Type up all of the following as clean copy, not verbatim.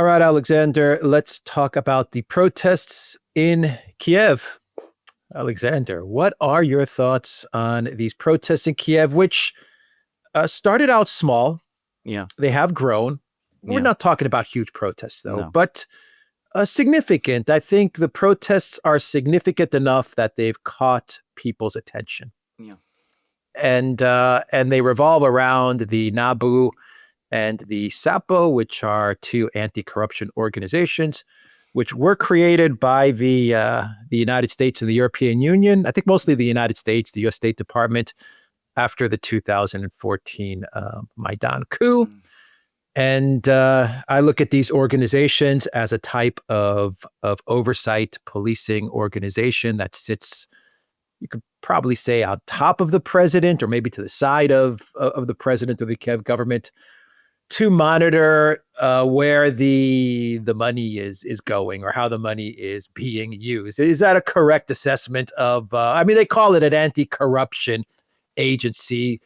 All right, Alexander, let's talk about the protests in Kiev. Alexander, what are your thoughts on these protests in Kiev, which started out small? Yeah. They have grown. We're Yeah. not talking about huge protests, though, No. but significant. I think the protests are significant enough that they've caught people's attention. Yeah. And they revolve around the NABU and the SAPO, which are two anti-corruption organizations, which were created by the United States and the European Union. I think mostly the United States, the U.S. State Department, after the 2014 Maidan coup. And I look at these organizations as a type of oversight policing organization that sits, you could probably say, on top of the president, or maybe to the side of the president or the Kiev government, to monitor where the money is going or how the money is being used. Is that a correct assessment of, I mean, they call it an anti-corruption agency,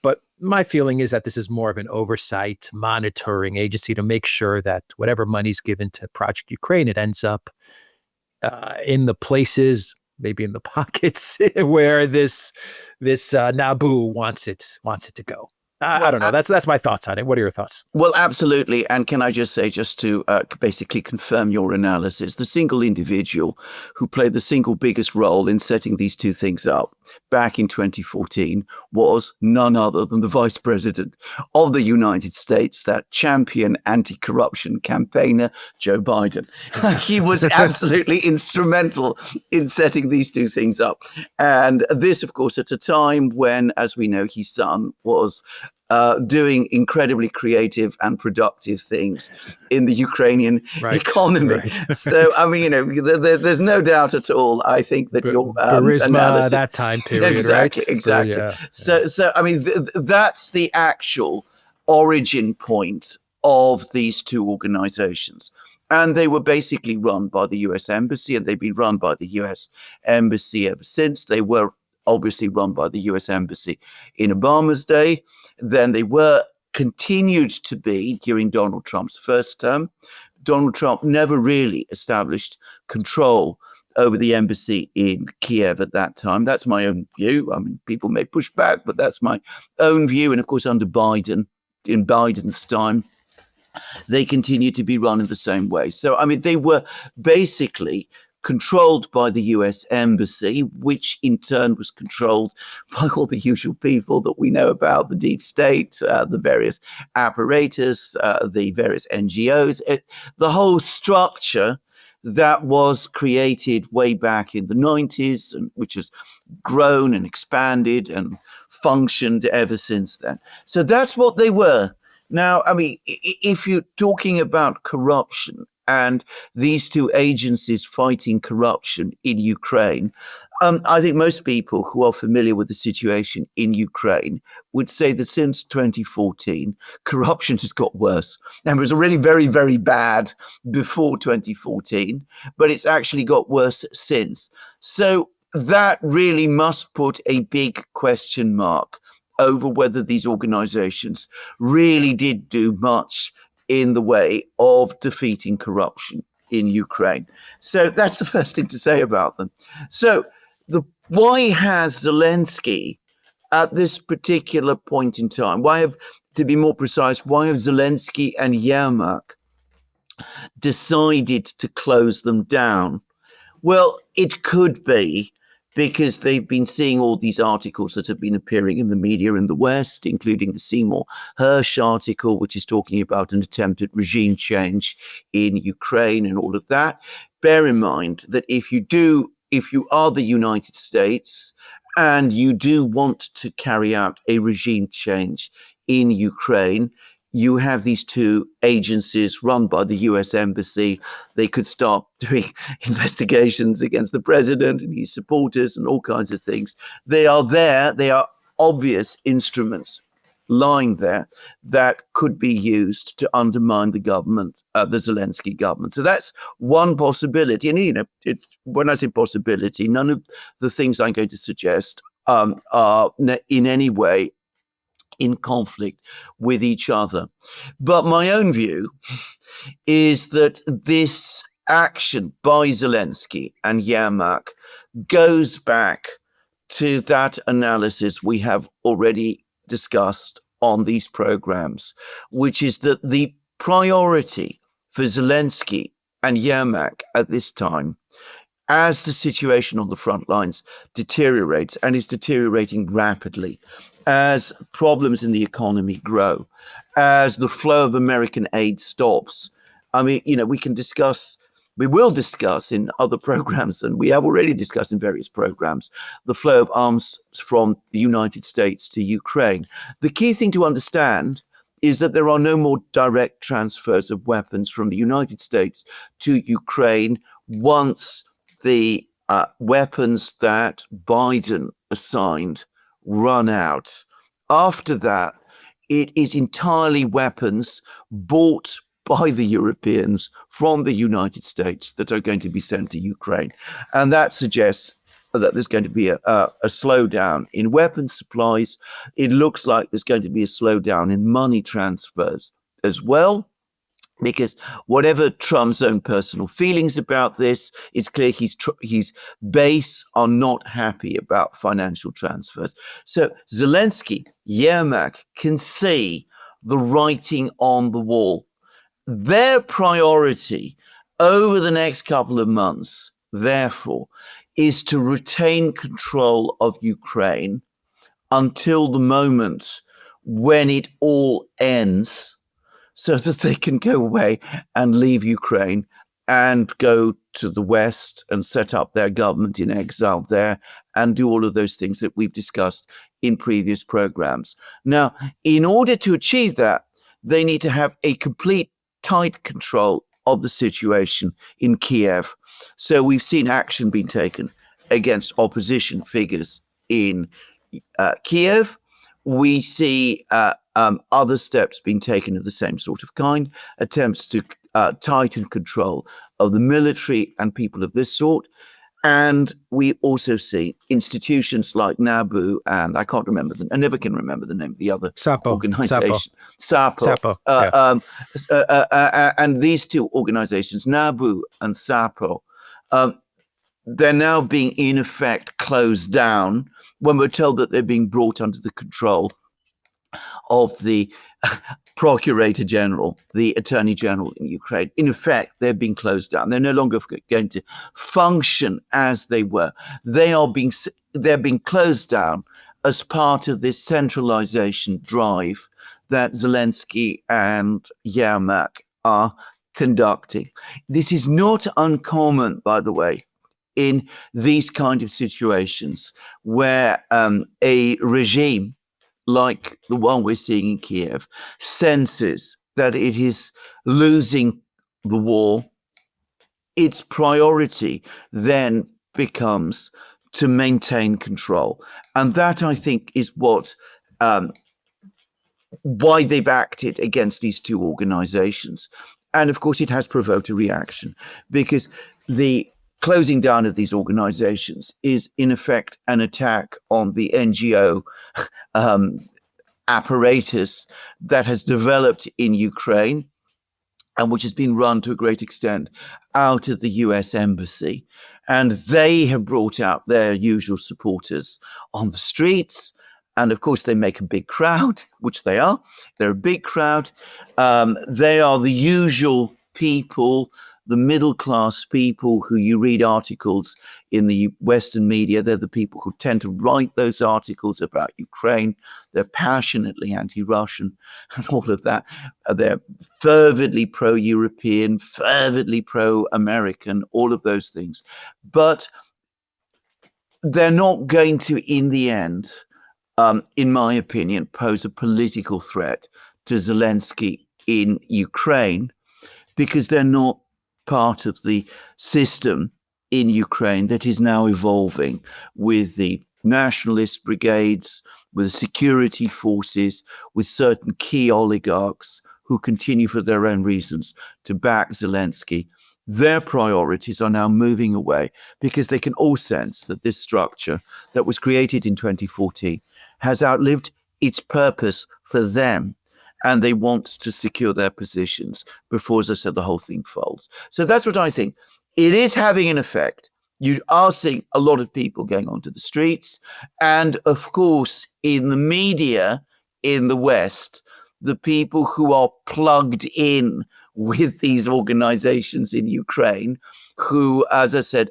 but my feeling is that this is more of an oversight monitoring agency to make sure that whatever money's given to Project Ukraine, it ends up in the places, maybe in the pockets where this NABU wants it to go. I don't know. That's my thoughts on it. What are your thoughts? Well, absolutely. And can I just say, just to basically confirm your analysis, the single individual who played the single biggest role in setting these two things up back in 2014 was none other than the Vice President of the United States, that champion anti-corruption campaigner, Joe Biden. He was absolutely instrumental in setting these two things up. And this, of course, at a time when, as we know, his son was doing incredibly creative and productive things in the Ukrainian economy. Right. So, I mean, there's no doubt at all. I think that your analysis, that time period, exactly. Yeah. So I mean, that's the actual origin point of these two organizations. And they were basically run by the U.S. Embassy, and they've been run by the U.S. Embassy ever since. They were obviously run by the U.S. Embassy in Obama's day. Then they were continued to be during Donald Trump's first term. Donald Trump never really established control over the embassy in Kiev at that time. That's my own view. I mean, people may push back, but that's my own view. And of course, under Biden, in Biden's time, they continue to be run in the same way. So, I mean, they were basically controlled by the U.S. Embassy, which in turn was controlled by all the usual people that we know about, the deep state, the various apparatus, the various NGOs, the whole structure that was created way back in the 90s, and which has grown and expanded and functioned ever since then. So that's what they were. Now, I mean, if you're talking about corruption and these two agencies fighting corruption in Ukraine, I think most people who are familiar with the situation in Ukraine would say that since 2014, corruption has got worse. And it was already very, very bad before 2014, but it's actually got worse since. So that really must put a big question mark over whether these organizations really did do much in the way of defeating corruption in Ukraine. So that's the first thing to say about them. So why has Zelensky at this particular point in time, to be more precise, why have Zelensky and Yermak decided to close them down? Well, it could be because they've been seeing all these articles that have been appearing in the media in the West, including the Seymour Hersh article, which is talking about an attempted regime change in Ukraine and all of that. Bear in mind that if you are the United States and you do want to carry out a regime change in Ukraine, you have these two agencies run by the U.S. Embassy. They could start doing investigations against the president and his supporters and all kinds of things. They are there. They are obvious instruments lying there that could be used to undermine the government, the Zelensky government. So that's one possibility. And, when I say possibility, none of the things I'm going to suggest are in any way in conflict with each other. But my own view is that this action by Zelensky and Yermak goes back to that analysis we have already discussed on these programs, which is that the priority for Zelensky and Yermak at this time, as the situation on the front lines deteriorates, and is deteriorating rapidly, as problems in the economy grow, as the flow of American aid stops. I mean, we will discuss in other programs, and we have already discussed in various programs, the flow of arms from the United States to Ukraine. The key thing to understand is that there are no more direct transfers of weapons from the United States to Ukraine once the weapons that Biden assigned run out. After that, it is entirely weapons bought by the Europeans from the United States that are going to be sent to Ukraine. And that suggests that there's going to be a slowdown in weapons supplies. It looks like there's going to be a slowdown in money transfers as well, because whatever Trump's own personal feelings about this, it's clear his base are not happy about financial transfers. So Zelensky, Yermak can see the writing on the wall. Their priority over the next couple of months, therefore, is to retain control of Ukraine until the moment when it all ends, so that they can go away and leave Ukraine and go to the West and set up their government in exile there and do all of those things that we've discussed in previous programs. Now, in order to achieve that, they need to have a complete tight control of the situation in Kiev. So we've seen action being taken against opposition figures in Kiev. We see other steps being taken of the same sort of kind, attempts to tighten control of the military and people of this sort. And we also see institutions like NABU and I can't remember I never can remember the name of the other SAPO. organization. SAPO. And these two organizations, NABU and SAPO, they're now being in effect closed down when we're told that they're being brought under the control of the Procurator General, the Attorney General in Ukraine. In effect, they're being closed down. They're no longer going to function as they were. They're being closed down as part of this centralization drive that Zelensky and Yermak are conducting. This is not uncommon, by the way, in these kind of situations where a regime like the one we're seeing in Kiev senses that it is losing the war. Its priority then becomes to maintain control. And that, I think, is what why they've acted against these two organizations. And of course, it has provoked a reaction because the closing down of these organizations is in effect an attack on the NGO apparatus that has developed in Ukraine and which has been run to a great extent out of the U.S. embassy. And they have brought out their usual supporters on the streets. And of course, they make a big crowd, which they are. They're a big crowd. They are the usual people, the middle-class people who you read articles in the Western media. They're the people who tend to write those articles about Ukraine. They're passionately anti-Russian and all of that. They're fervently pro-European, fervently pro-American, all of those things. But they're not going to, in the end, in my opinion, pose a political threat to Zelensky in Ukraine because they're not part of the system in Ukraine that is now evolving with the nationalist brigades, with the security forces, with certain key oligarchs who continue for their own reasons to back Zelensky. Their priorities are now moving away because they can all sense that this structure that was created in 2014 has outlived its purpose for them. And they want to secure their positions before, as I said, the whole thing folds. So that's what I think. It is having an effect. You are seeing a lot of people going onto the streets. And of course, in the media in the West, the people who are plugged in with these organizations in Ukraine, who, as I said,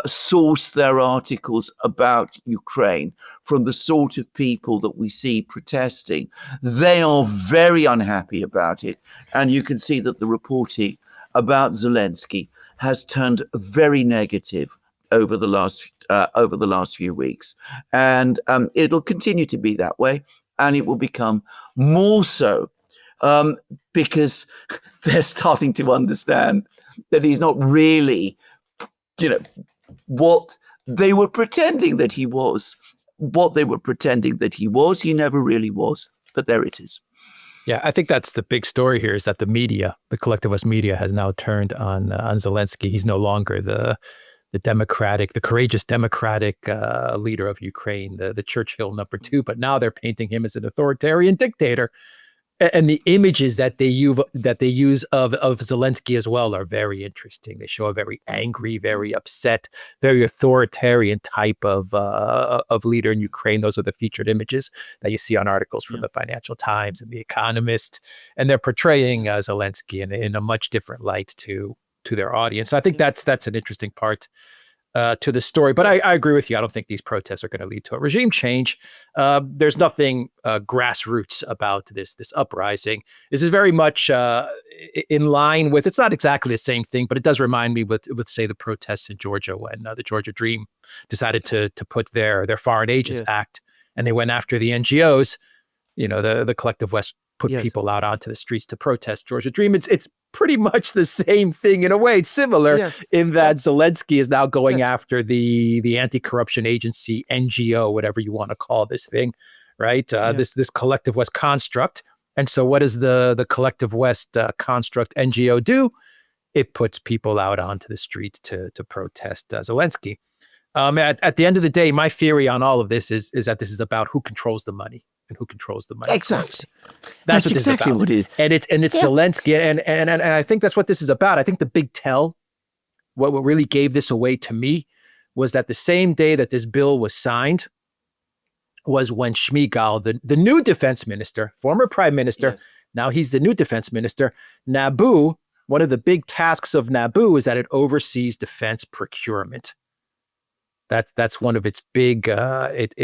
source their articles about Ukraine from the sort of people that we see protesting, they are very unhappy about it. And you can see that the reporting about Zelensky has turned very negative over the last few weeks. And it'll continue to be that way. And it will become more so because they're starting to understand that he's not really, what they were pretending that he was. What they were pretending that he was, he never really was. But there it is. Yeah, I think that's the big story here, is that the media, the collectivist media, has now turned on Zelensky. He's no longer the courageous democratic leader of Ukraine, the Churchill number 2, but now they're painting him as an authoritarian dictator. And the images that they use of Zelensky as well are very interesting. They show a very angry, very upset, very authoritarian type of leader in Ukraine. Those are the featured images that you see on articles from the Financial Times and The Economist, and they're portraying Zelensky in a much different light to their audience. So I think that's an interesting part to the story. But I agree with you. I don't think these protests are going to lead to a regime change. There's nothing grassroots about this uprising. This is very much in line with, it's not exactly the same thing, but it does remind me with say, the protests in Georgia when the Georgia Dream decided to put their Foreign Agents Act, and they went after the NGOs. The Collective West put people out onto the streets to protest Georgia Dream. It's pretty much the same thing in a way. It's similar in that Zelensky is now going after the anti-corruption agency, NGO, whatever you want to call this thing, right? This Collective West construct. And so what does the Collective West construct NGO do? It puts people out onto the streets to protest Zelensky. At the end of the day, my theory on all of this is that this is about who controls the money. And who controls the money? Exactly. That's exactly what it is. And it's Zelensky, and I think that's what this is about. I think the big tell, what really gave this away to me, was that the same day that this bill was signed was when Shmyhal, the new defense minister, former prime minister, now he's the new defense minister. NABU, one of the big tasks of NABU is that it oversees defense procurement. That's one of its big tasks.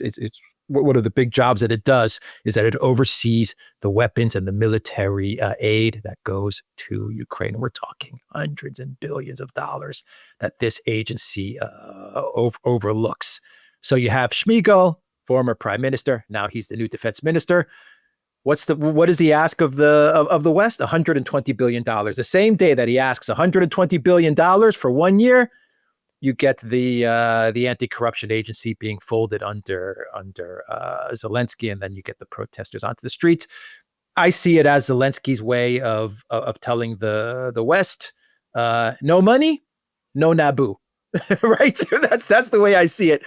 It's one of the big jobs that it does is that it oversees the weapons and the military aid that goes to Ukraine. And we're talking hundreds and billions of dollars that this agency overlooks. So you have Shmyhal, former prime minister. Now he's the new defense minister. What does he ask of the West? $120 billion. The same day that he asks $120 billion for 1 year, you get the anti-corruption agency being folded under Zelensky, and then you get the protesters onto the streets. I see it as Zelensky's way of telling the West, no money, no NABU, right? That's the way I see it.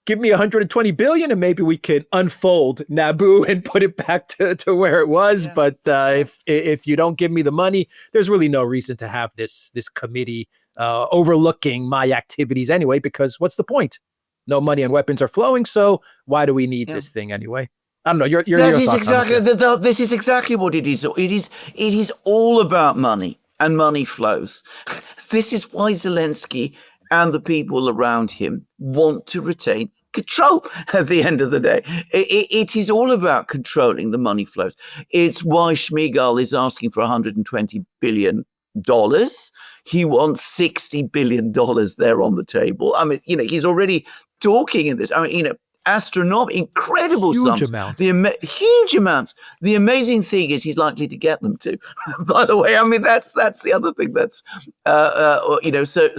Give me 120 billion, and maybe we can unfold NABU and put it back to where it was. But if you don't give me the money, there's really no reason to have this committee overlooking my activities anyway, because what's the point? No money and weapons are flowing, so why do we need this thing anyway? I don't know. Your this is exactly what it is. It is all about money and money flows. This is why Zelensky and the people around him want to retain control at the end of the day. It is all about controlling the money flows. It's why Shmyhal is asking for $120 billion. He wants $60 billion there on the table. I mean, he's already talking in this. I mean, astronomical, incredible huge sums. Amounts. Huge amounts. The amazing thing is he's likely to get them too. By the way, I mean, that's the other thing that's,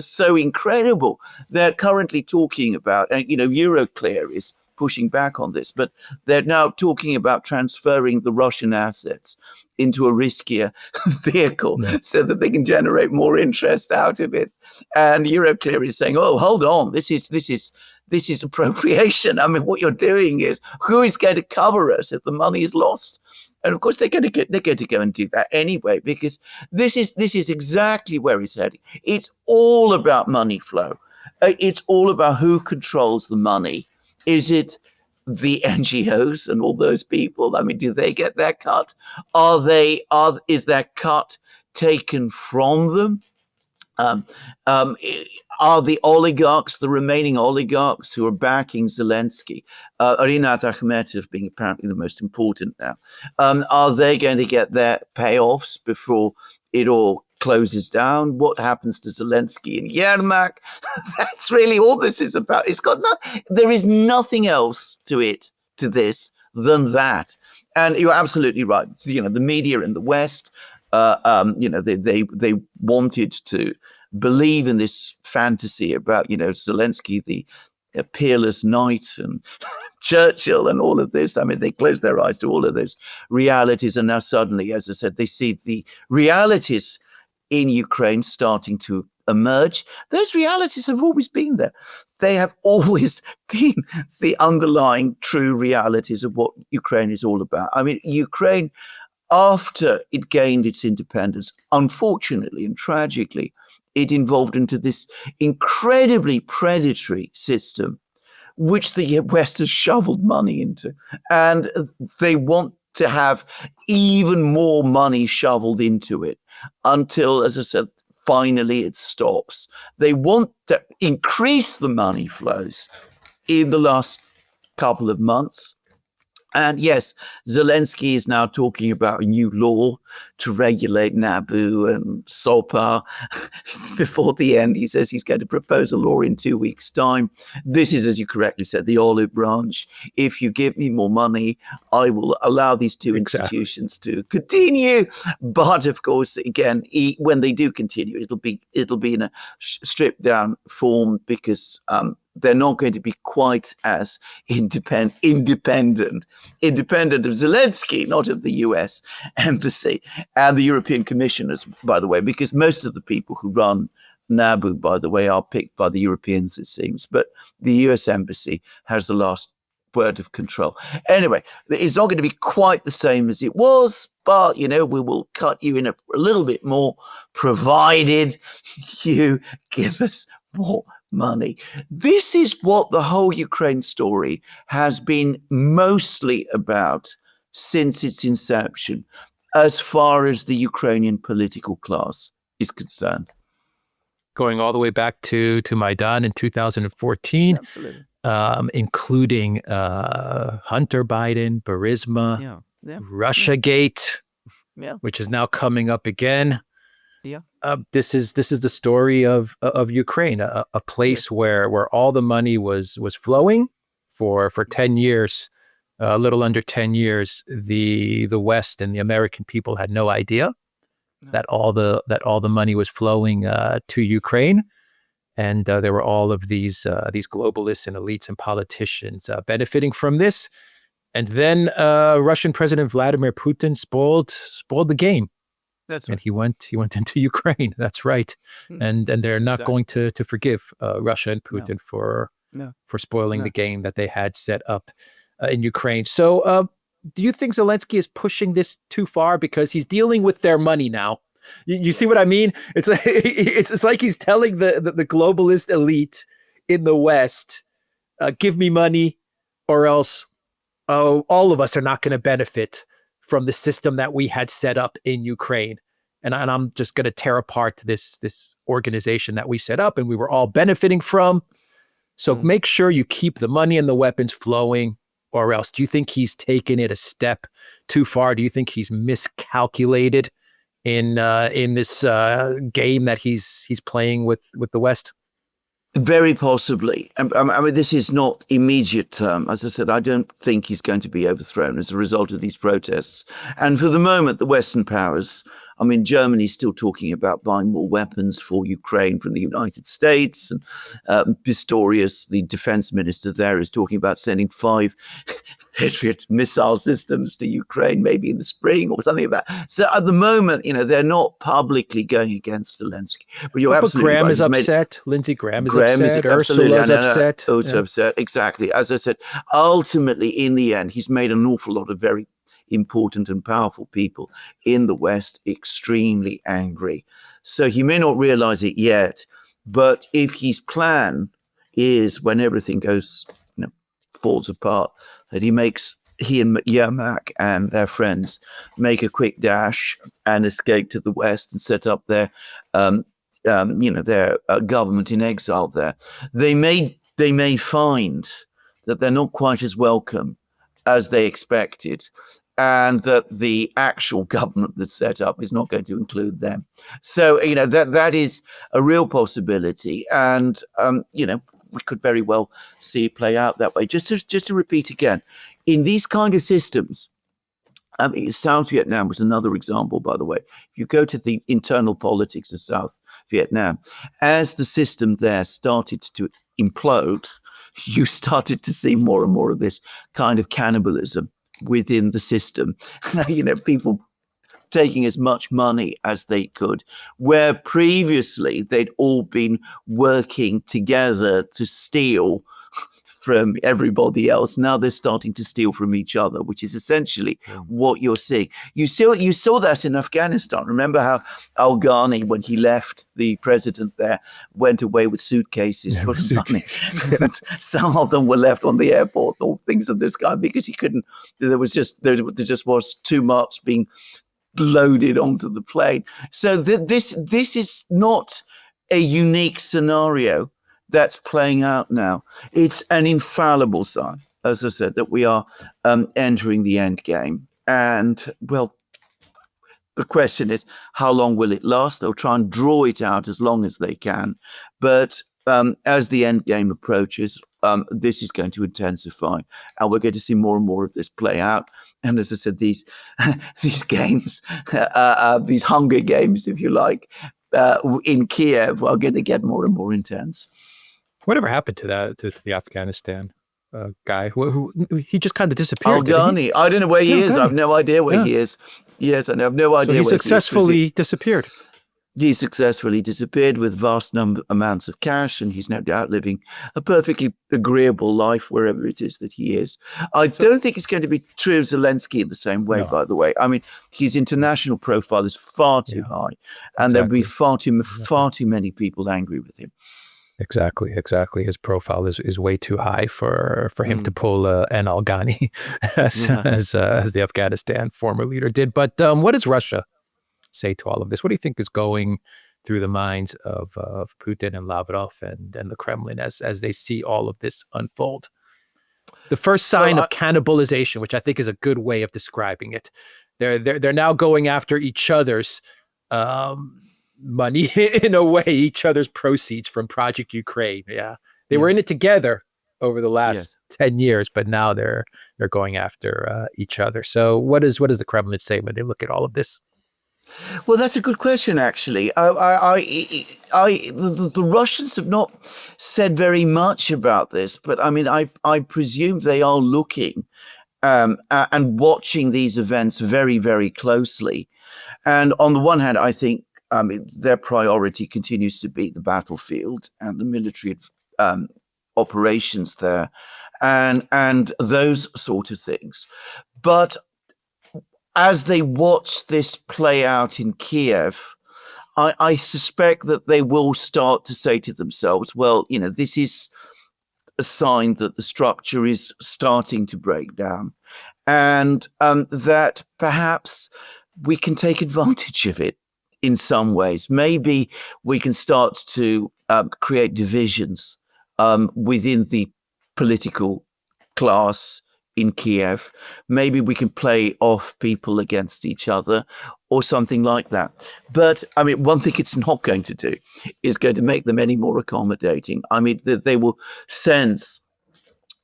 so incredible. They're currently talking about, and, Euroclear is pushing back on this, but they're now talking about transferring the Russian assets into a riskier vehicle so that they can generate more interest out of it. And Euroclear is saying, "Oh, hold on, this is this is appropriation. I mean, what you're doing is, who is going to cover us if the money is lost? And of course, they're going to go and do that anyway, because this is exactly where it's heading. It's all about money flow. It's all about who controls the money. Is it the NGOs and all those people? I mean, do they get their cut? Is their cut taken from them? Are the oligarchs, the remaining oligarchs who are backing Zelensky, Rinat Akhmetov being apparently the most important now, are they going to get their payoffs before it all closes down? What happens to Zelensky and Yermak? That's really all this is about. There is nothing else to this than that. And you're absolutely right. The media in the West, they wanted to believe in this fantasy about, Zelensky, the peerless knight, and Churchill and all of this. I mean, they closed their eyes to all of those realities. And now suddenly, as I said, they see the realities in Ukraine starting to emerge. Those realities have always been there. They have always been the underlying true realities of what Ukraine is all about. I mean, Ukraine, after it gained its independence, unfortunately and tragically, it evolved into this incredibly predatory system, which the West has shoveled money into. And they want to have even more money shoveled into it until, as I said, finally it stops. They want to increase the money flows in the last couple of months. And yes, Zelensky is now talking about a new law to regulate NABU and SAPO. Before the end, he says he's going to propose a law in 2 weeks' time. This is, as you correctly said, the olive branch. If you give me more money, I will allow these two institutions to continue. But of course, again, when they do continue, it'll be in a stripped down form, because they're not going to be quite as independent of Zelensky, not of the U.S. embassy and the European commissioners, by the way, because most of the people who run NABU, by the way, are picked by the Europeans, it seems. But the U.S. embassy has the last word of control. Anyway, it's not going to be quite the same as it was, but, we will cut you in a little bit more, provided you give us more money. This is what the whole Ukraine story has been mostly about since its inception, as far as the Ukrainian political class is concerned. Going all the way back to Maidan in 2014, Absolutely. Including Hunter Biden, Burisma, Russiagate, which is now coming up again. Yeah. This is the story of Ukraine, a place where all the money was flowing for 10 years, a little under 10 years. The West and the American people had no idea that all the money was flowing to Ukraine, and there were all of these globalists and elites and politicians benefiting from this. And then Russian President Vladimir Putin spoiled the game. That's right. And he went into Ukraine. That's right. And they're not going to forgive Russia and Putin for spoiling the game that they had set up in Ukraine. So do you think Zelensky is pushing this too far, because he's dealing with their money now? You see what I mean? It's like, it's like he's telling the globalist elite in the West, give me money or else all of us are not going to benefit from the system that we had set up in Ukraine. And I'm just going to tear apart this organization that we set up and we were all benefiting from. So make sure you keep the money and the weapons flowing, or else. Do you think he's taken it a step too far? Do you think he's miscalculated in this game that he's playing with the West? Very possibly. I mean, this is not immediate term. As I said, I don't think he's going to be overthrown as a result of these protests. And for the moment, the Western powers I mean, Germany's still talking about buying more weapons for Ukraine from the United States. And Pistorius, the defense minister there, is talking about sending 5 Patriot missile systems to Ukraine, maybe in the spring or something like that. So at the moment, they're not publicly going against Zelensky. But you're absolutely Graham right. is upset. Lindsey Graham is upset. Ursula's upset. Also upset. Exactly. As I said, ultimately, in the end, he's made an awful lot of very important and powerful people in the West extremely angry. So he may not realize it yet, but if his plan is when everything falls apart, that he and Yermak and their friends make a quick dash and escape to the West and set up their government in exile there, they may find that they're not quite as welcome as they expected, and that the actual government that's set up is not going to include them. So, that is a real possibility. And, we could very well see it play out that way. Just to repeat again, in these kind of systems, South Vietnam was another example, by the way. If you go to the internal politics of South Vietnam, as the system there started to implode, you started to see more and more of this kind of cannibalism within the system. People taking as much money as they could, where previously they'd all been working together to steal from everybody else. Now they're starting to steal from each other, which is essentially what you're seeing. You saw that in Afghanistan. Remember how Al-Ghani, when he left, the president there, went away with suitcases full of money. Some of them were left on the airport, or things of this kind, because he couldn't. There just was too much being loaded onto the plane. So this is not a unique scenario that's playing out now. It's an infallible sign, as I said, that we are entering the end game. And, well, the question is, how long will it last? They'll try and draw it out as long as they can. But as the end game approaches, this is going to intensify, and we're going to see more and more of this play out. And as I said, these games, these Hunger Games, if you like, in Kiev are going to get more and more intense. Whatever happened to the Afghanistan guy? Who he just kind of disappeared. Al-Ghani. I don't know where he is. I have no idea where he is. Yes, I have no idea. So he successfully disappeared. He successfully disappeared with vast amounts of cash, and he's no doubt living a perfectly agreeable life wherever it is that he is. I don't think it's going to be true of Zelensky in the same way, by the way. I mean, his international profile is far too high, and there'll be far too many people angry with him. Exactly. His profile is way too high for him to pull an Al-Ghani as the Afghanistan former leader did. But what does Russia say to all of this? What do you think is going through the minds of Putin and Lavrov and the Kremlin as they see all of this unfold? The first sign of cannibalization, which I think is a good way of describing it. They're now going after each other's money in a way, each other's proceeds from Project Ukraine. They were in it together over the last 10 years, but now they're going after each other. So what does the Kremlin say when they look at all of this? Well, that's a good question, actually. The Russians have not said very much about this, but I mean, I presume they are looking and watching these events very, very closely. And on the one hand, I think their priority continues to be the battlefield and the military operations there, and those sort of things. But as they watch this play out in Kiev, I suspect that they will start to say to themselves, well, this is a sign that the structure is starting to break down, and that perhaps we can take advantage of it in some ways. Maybe we can start to create divisions within the political class in Kiev. Maybe we can play off people against each other or something like that. But I mean, one thing it's not going to do is going to make them any more accommodating. I mean, they will sense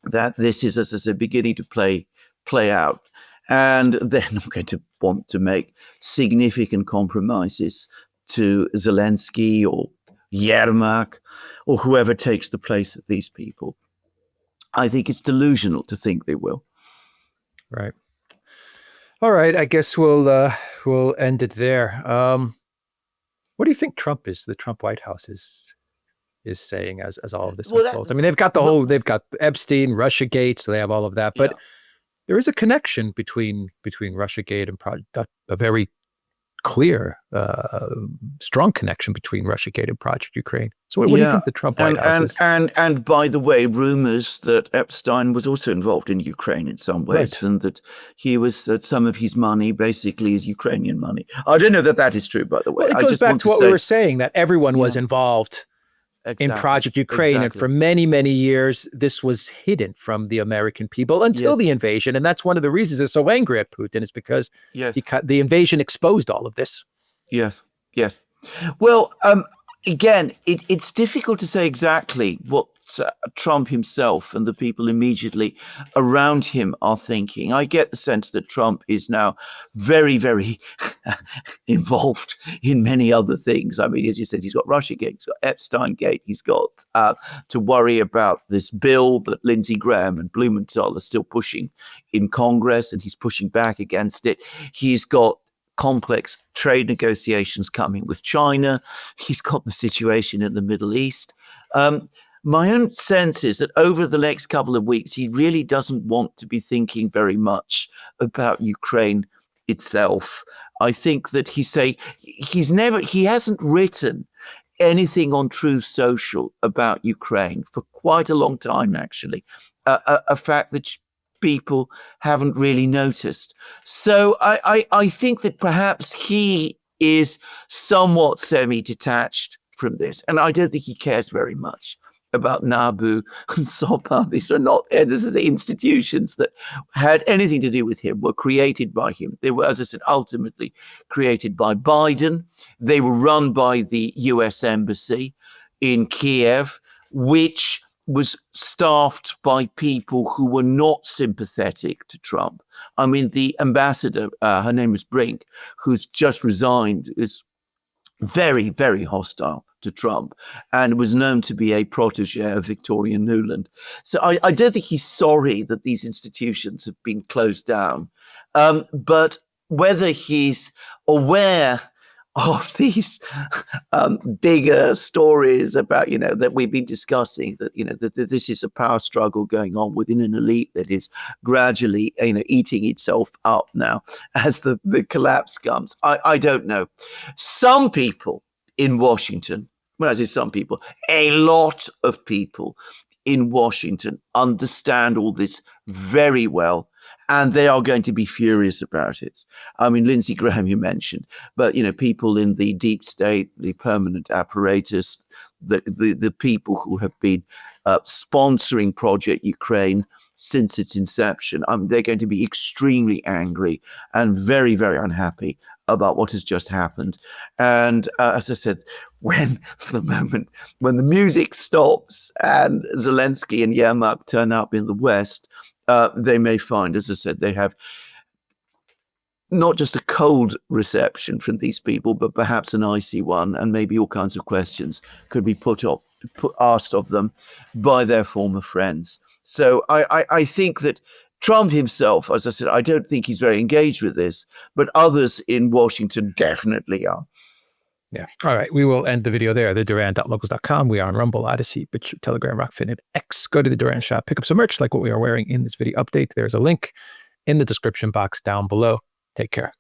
that this is, as I said, beginning to play out. and they're not going to want to make significant compromises to Zelensky or Yermak or whoever takes the place of these people. I think it's delusional to think they will. Right. All right. I guess we'll end it there. What do you think the Trump White House is saying as all of this unfolds? I mean, they've got Epstein, Russiagate, so they have all of that, but there is a connection between Russiagate and a very clear, strong connection between Russiagate and Project Ukraine. So what do you think the Trump White House is? And by the way, rumors that Epstein was also involved in Ukraine in some ways, and that that some of his money basically is Ukrainian money. I don't know that is true, by the way. Well, it goes back to what we were saying, that everyone was involved in Project Ukraine. And for many, many years, this was hidden from the American people until the invasion. And that's one of the reasons they're so angry at Putin, is because the invasion exposed all of this. Yes. Well, again, it's difficult to say exactly what Trump himself and the people immediately around him are thinking. I get the sense that Trump is now very, very involved in many other things. I mean, as you said, he's got Russiagate, he's got Epstein Gate, he's got to worry about this bill that Lindsey Graham and Blumenthal are still pushing in Congress, and he's pushing back against it. He's got complex trade negotiations coming with China. He's got the situation in the Middle East. My own sense is that over the next couple of weeks, he really doesn't want to be thinking very much about Ukraine itself. I think that he hasn't written anything on Truth Social about Ukraine for quite a long time, actually. A fact that people haven't really noticed. So I think that perhaps he is somewhat semi-detached from this. And I don't think he cares very much about NABU and SAPO. These are not institutions that had anything to do with him, were created by him. They were, as I said, ultimately created by Biden. They were run by the U.S. Embassy in Kiev, which was staffed by people who were not sympathetic to Trump. I mean, the ambassador, her name is Brink, who's just resigned, is very, very hostile to Trump and was known to be a protege of Victoria Nuland. So I don't think he's sorry that these institutions have been closed down. But whether he's aware of these bigger stories about, that we've been discussing, that this is a power struggle going on within an elite that is gradually, eating itself up now as the collapse comes. I don't know. Some people in Washington, when I say some people, a lot of people in Washington understand all this very well, and they are going to be furious about it. I mean, Lindsey Graham, you mentioned, but, people in the deep state, the permanent apparatus, the people who have been sponsoring Project Ukraine since its inception, they're going to be extremely angry and very, very unhappy about what has just happened. And as I said, when the music stops and Zelensky and Yermak turn up in the West, they may find, as I said, they have not just a cold reception from these people, but perhaps an icy one, and maybe all kinds of questions could be asked of them by their former friends. So I think that Trump himself, as I said, I don't think he's very engaged with this, but others in Washington definitely are. Yeah. All right. We will end the video there. The Duran.locals.com. We are on Rumble, Odyssey, BitChute, Telegram, Rockfin, and X. Go to the Duran shop, pick up some merch like what we are wearing in this video update. There's a link in the description box down below. Take care.